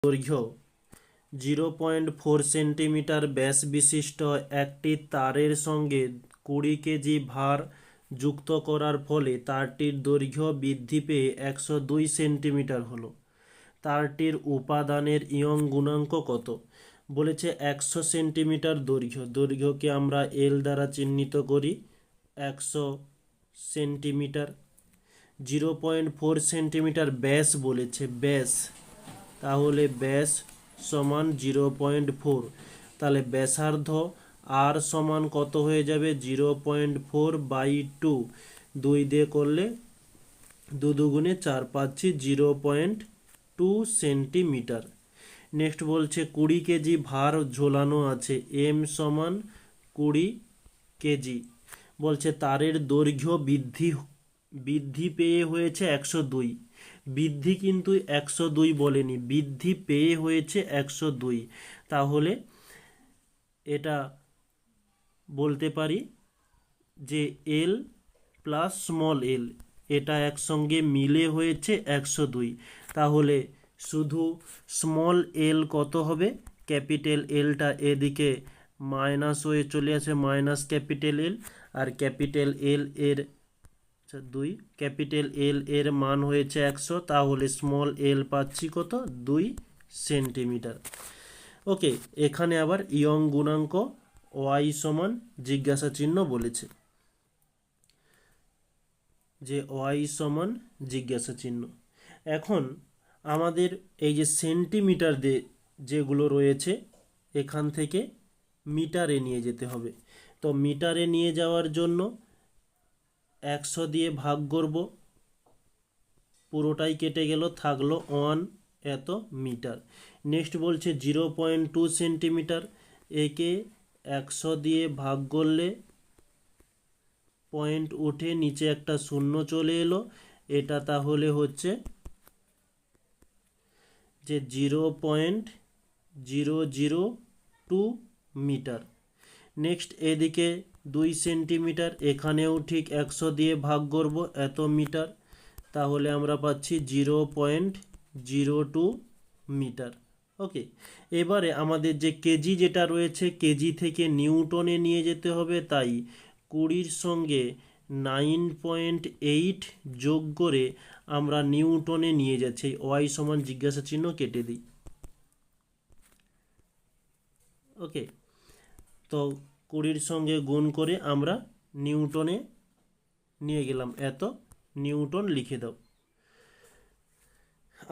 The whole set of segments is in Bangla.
দৈর্ঘ্য 0.4 সেন্টিমিটার ব্যাস বিশিষ্ট একটি তারের সঙ্গে 20 কেজি ভার যুক্ত করার ফলে তারটির দৈর্ঘ্য বৃদ্ধি পেয়ে 102 সেন্টিমিটার হলো। তারটির উপাদানের ইয়ং গুণাঙ্ক কত? বলেছে 100 সেন্টিমিটার দৈর্ঘ্যকে আমরা এল দ্বারা চিহ্নিত করি 100 সেন্টিমিটার। 0.4 সেন্টিমিটার ব্যাস বলেছে, ব্যাস, তাহলে ব্যাস সমান 0.4, তাহলে ব্যাসার্ধ আর সমান কত হয়ে যাবে? 0.4/2, 2 দিয়ে করলে 2 দুগুণে 4 পাচ্ছি 0.2 সেন্টিমিটার। নেক্সট বলছে 20 কেজি ভার ঝোলানো আছে, এম সমান 20 কেজি। বলছে তারের দৈর্ঘ্য বৃদ্ধি পেয়ে হয়েছে 102। বৃদ্ধি কিন্তু 102 বলেনি, বৃদ্ধি পেয়ে হয়েছে 102। তাহলে এটা বলতে পারি যে এল প্লাস স্মল এল এটা একসঙ্গে মিলে হয়েছে 102। তাহলে শুধু স্মল এল কত হবে? ক্যাপিটাল এলটা এদিকে মাইনাস হয়ে চলে আসে, মাইনাস ক্যাপিটাল এল, আর ক্যাপিটাল এল এর 2, ক্যাপিটাল এল এর মান হয়েছে 100, তাহলে স্মল এল পাচ্ছি কত? 2 সেন্টিমিটার। ওকে, এখানে আবার ইয়ং গুণাঙ্ক ওয়াই সমান জিজ্ঞাসা চিহ্ন বলেছে, যে ওয়াই সমান জিজ্ঞাসা চিহ্ন। এখন আমাদের এই যে সেন্টিমিটার যেগুলো রয়েছে এখান থেকে মিটারে নিয়ে যেতে হবে। তো মিটারে নিয়ে যাওয়ার জন্য 100 দিয়ে ভাগ করব, পুরোটাই কেটে গেল, থাকলো 1 এত মিটার। নেক্সট বলছে 0.2 সেন্টিমিটার, একে 100 দিয়ে ভাগ করলে পয়েন্ট উঠে নিচে একটা শূন্য চলে এলো, এটা তাহলে হচ্ছে যে 0.002 মিটার। নেক্সট এদিকে 2 সেন্টিমিটার, এখানেও ঠিক 100 দিয়ে ভাগ করব, এত মিটার, তাহলে আমরা পাচ্ছি 0.02 মিটার। ওকে, এবারে আমাদের যে কেজি যেটা রয়েছে, কেজি থেকে নিউটনে নিয়ে যেতে হবে, তাই 20 সঙ্গে 9.8 যোগ করে আমরা নিউটনে নিয়ে যাচ্ছি। ওয়াই সমান জিজ্ঞাসা চিহ্ন কেটে দিই। ওকে, তো 20 সঙ্গে গুণ করে আমরা নিউটনে নিয়ে গেলাম, এত নিউটন লিখে দাও।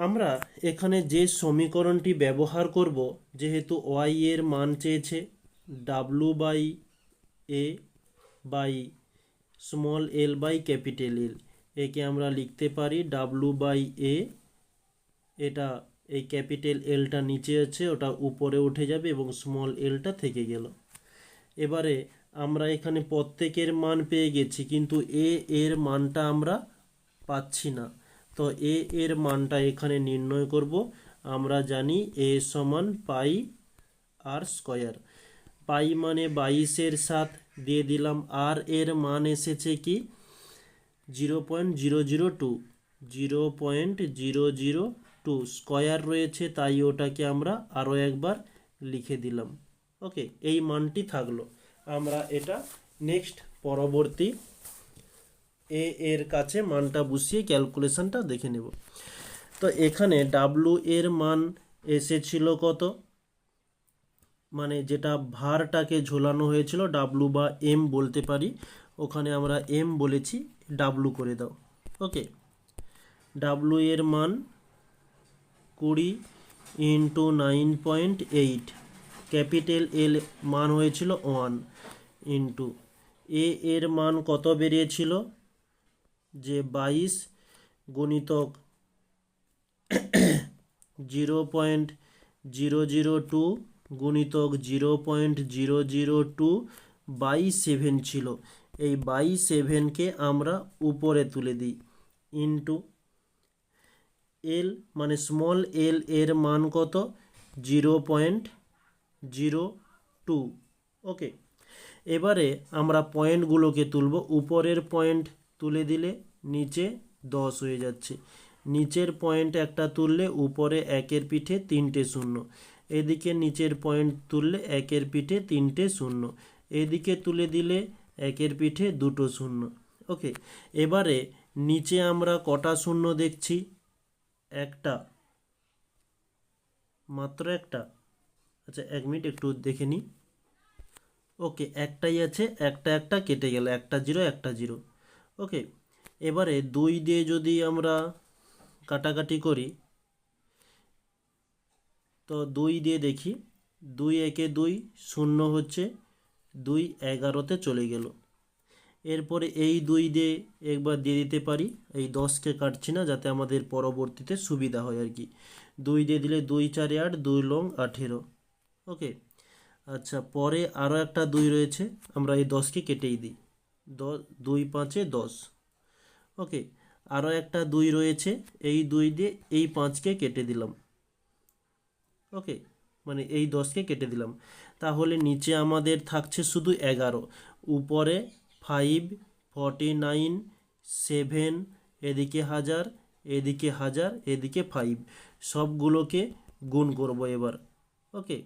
আমরা এখানে যে সমীকরণটি ব্যবহার করব, যেহেতু ওয়াই এর মান চেয়েছে, W/A by small L by capital L, একে আমরা লিখতে পারি W/A, এটা এই ক্যাপিটাল এলটা নিচে আছে, ওটা উপরে উঠে যাবে এবং স্মল এলটা থেকে গেল। এবারে আমরা এখানে প্রত্যেকের মান পেয়ে গেছি, কিন্তু এ এর মানটা আমরা পাচ্ছি না। তো এ এর মানটা এখানে নির্ণয় করব। আমরা জানি এ সমান পাই আর স্কয়ার। পাই মানে 22-এর 7 দিয়ে দিলাম, আর এর মান এসেছে কি 0.002, 0.002 স্কয়ার রয়েছে, তাই ওটাকে আমরা আরও একবার লিখে দিলাম। ওকে, এই মানটি থাকলো। আমরা এটা নেক্সট পরবর্তী এ এর কাছে মানটা বসিয়ে ক্যালকুলেশনটা দেখে নেব। তো এখানে ডাব্লু এর মান এসেছিল কত? মানে যেটা ভারটাকে ঝোলানো হয়েছিল, ডাব্লু বা এম বলতে পারি, ওখানে আমরা এম বলেছি, ডাব্লু করে দাও। ওকে, ডাব্লু এর মান 20 ইন্টু 9.8, ক্যাপিটাল এল মান হয়েছিল 1, ইন্টু এ এর মান কত বেরিয়েছিল? যে 22 গুণিতক 0.002 গুণিতক 0.002/7 ছিল। এই 7কে আমরা উপরে তুলে দিই, ইন্টু এল মানে স্মল এল এর মান কত? 0.02। ওকে, এবারে আমরা পয়েন্টগুলোকে তুলব। উপরের পয়েন্ট তুলে দিলে নিচে 10 হয়ে যাচ্ছে, নিচের পয়েন্ট একটা তুললে উপরে একের পিঠে 3টে শূন্য, এদিকে নিচের পয়েন্ট তুললে একের পিঠে 3টে শূন্য, এদিকে তুলে দিলে একের পিঠে 2টো শূন্য। ওকে, এবারে নিচে আমরা কটা শূন্য দেখছি? একটা, মাত্র একটা। আচ্ছা 1 মিনিট একটু দেখে নিই। ওকে, একটাই আছে, একটা একটা কেটে গেল, একটা জিরো একটা জিরো। ওকে, এবারে 2 দিয়ে যদি আমরা কাটাকাটি করি, তো 2 দিয়ে দেখি, 2 একে 2, শূন্য হচ্ছে 2, 11তে চলে গেল। এরপরে এই 2 দিয়ে একবার দিয়ে দিতে পারি, এই 10কে কাটছি না যাতে আমাদের পরবর্তীতে সুবিধা হয় আর কি। 2 দিয়ে দিলে 2 4 8, 2 লং 18। ওকে, আচ্ছা পরে আরও একটা 2 রয়েছে, আমরা এই 10কে কেটেই দিই, 2 5 10। ওকে, আরও একটা 2 রয়েছে, এই 2 দিয়ে এই 5কে কেটে দিলাম। ওকে, মানে এই 10কে কেটে দিলাম, তাহলে নিচে আমাদের থাকছে শুধু 11, উপরে 5, 49, 7, এদিকে 1000, এদিকে 1000, এদিকে 5, সবগুলোকে গুণ করব এবার। ওকে,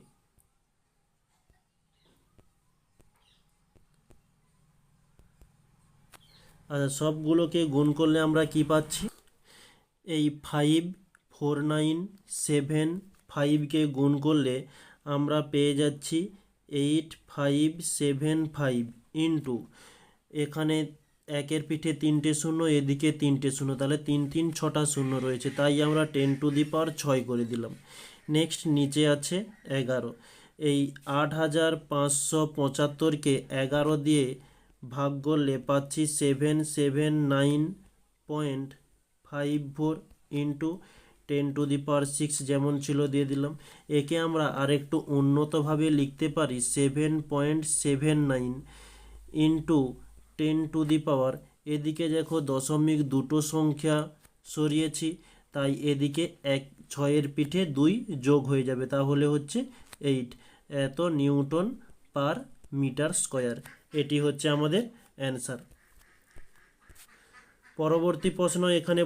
আচ্ছা সবগুলোকে গুণ করলে আমরা কি পাচ্ছি? এই 5, 4 9, 7, 5কে গুণ করলে আমরা পেয়ে যাচ্ছি 8 5 7 5 ইন্টু, এখানে একের পিঠে 3টে শূন্য, এদিকে 3টে শূন্য, তাহলে 3 3 6টা শূন্য রয়েছে, তাই আমরা 10⁻6 করে দিলাম। নেক্সট নিচে আছে 11, এই 8575কে 11 দিয়ে ভাগ করলে পাচ্ছি 779.54 ইন্টু 10⁻6 যেমন ছিল দিয়ে দিলাম। একে আমরা আরেকটু উন্নতভাবে লিখতে পারি 7.79 ইন্টু 10⁻, এদিকে দেখো দশমিক দুটো সংখ্যা সরিয়েছি, তাই এদিকে 6এর পিঠে 2 যোগ হয়ে যাবে, তাহলে হচ্ছে 8, এত নিউটন পার মিটার স্কয়ার। এটি হচ্ছে আমাদের অ্যান্সার। পরবর্তী প্রশ্ন এখানে